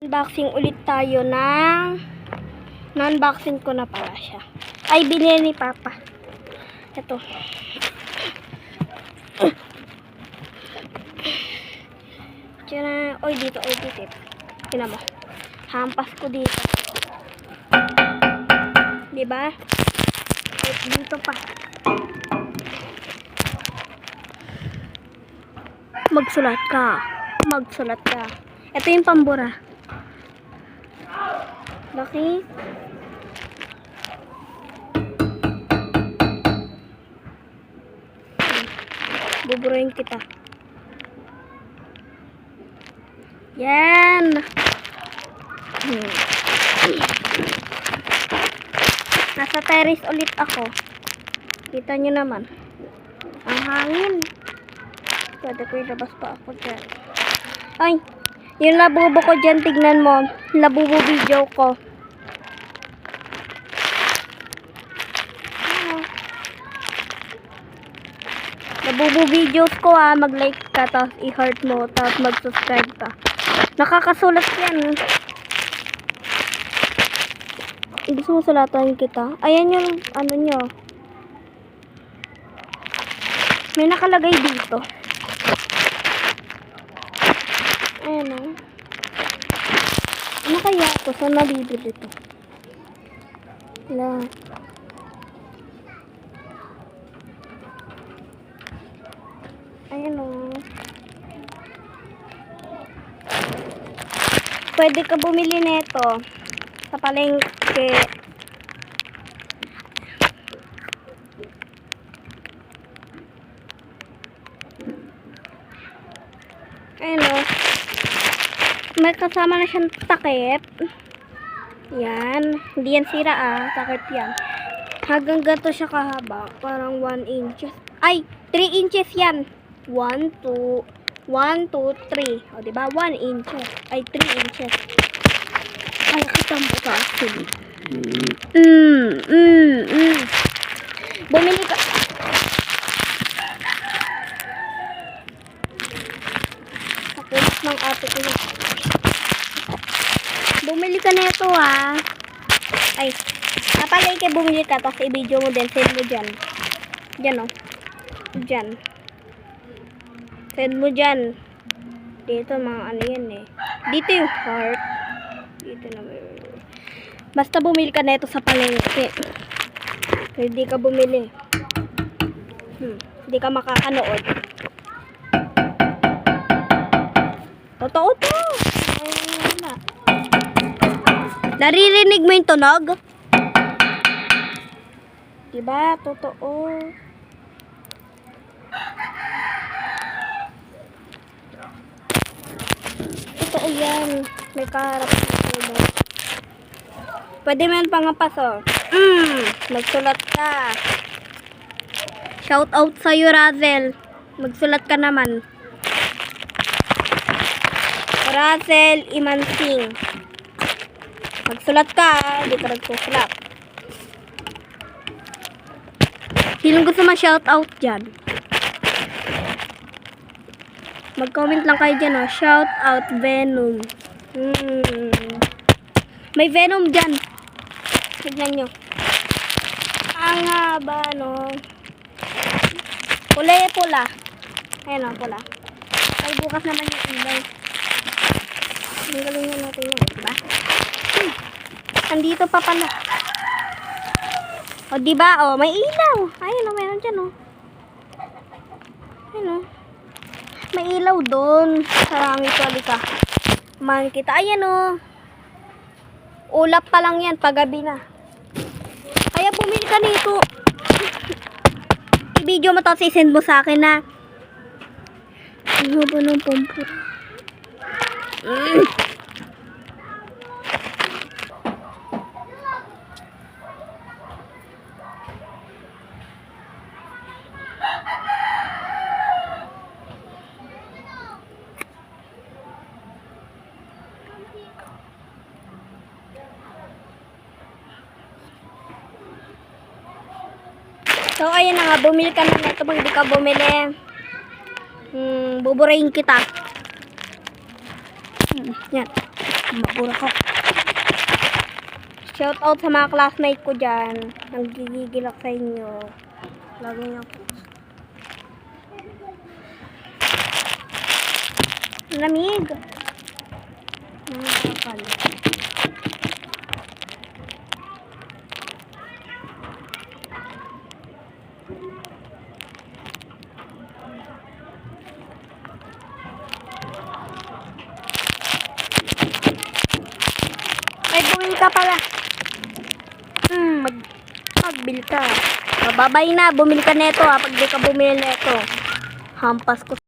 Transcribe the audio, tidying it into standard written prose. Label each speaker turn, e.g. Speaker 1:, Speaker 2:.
Speaker 1: Unboxing ulit tayo ng na-unboxing ko na pala siya. Ay, binili ni Papa. Ito. Tiyana. Oy, dito. Oy, dito. Tingnan mo. Hampas ko dito. Diba? At dito pa. Magsulat ka. Magsulat ka. Ito yung pambura. Laki. Buburahin kita. Yan. Nasa terrace ulit ako. Kita nyo naman. Ang hangin. Pwede ko ilabas pa ako dyan. Ay, yung labubo ko dyan, tignan mo. Labubo video ko. Labubo videos ko mag-like ka, tapos i-heart mo, tapos mag-subscribe ka. Nakakasulat yan. Gusto mo sulatan kita? Ayan yung ano nyo. May nakalagay dito. Ayan o. Ano kaya ito? Saan nabibili ito? Wala. Ayan o. Pwede ka bumili nito sa palengke. Ayan o. May kasama na siyang takip. Yan. Hindi yan sira takip yan. Hanggang ganito siya kahaba. Parang 1 inches. Ay! 3 inches yan. 1, 2, 3. O, diba? 1 inches. Ay, 3 inches. Ay, kita mo ka. Bumili ka. Pakulit ng ate ko. Bumili ka na ito, Ay, napalay ka bumili ka, tapos i-video mo din. Send mo dyan. Dyan, o. Dyan. Send mo dyan. Dito, mga ano yan, Dito yung heart. Dito na. Basta bumili ka na ito sa palengke. Hindi ka bumili. Hindi ka makakanood. Totoo to. Ay, wala. Naririnig mo yung tunog? Diba? Totoo. Totoo yan. May kaharap na. Pwede mo yan pangapas, magsulat ka. Shout out sa'yo, Razel. Magsulat ka naman. Razel Imansing. Magsulat ka, hindi ka nagsusulat. Sino gusto ma-shout out dyan? Mag-comment lang kayo dyan, Shout out Venom. May Venom dyan. Tignan nyo. Ang haba, Pula. Ayan, pula. Ay, bukas naman yung ibay. Ang galing nyo natin yun, diba? Andito pa pala. O, diba? O, may ilaw. Ayun, meron dyan, Ayun, may ilaw doon. Sarami ko, ka. Man kita. Ayan, ulap pa lang yan, paggabi na. Kaya bumili ka nito. I-video mo tapos i-send mo sa akin, Ano ba ng pampura? So, ayun na nga. Bumili ka na nito. Pag hindi ka bumili, buburahin kita. Yan. Mabura ko. Shout out sa mga classmate ko dyan. Nanggigigil ako sa inyo. Lagi niyo ako. Lamig. Nakakal. Ay, bumili ka pala. Magbili ka. Babay na, bumili ka neto ha. Pag di ka bumili neto, hampas ko.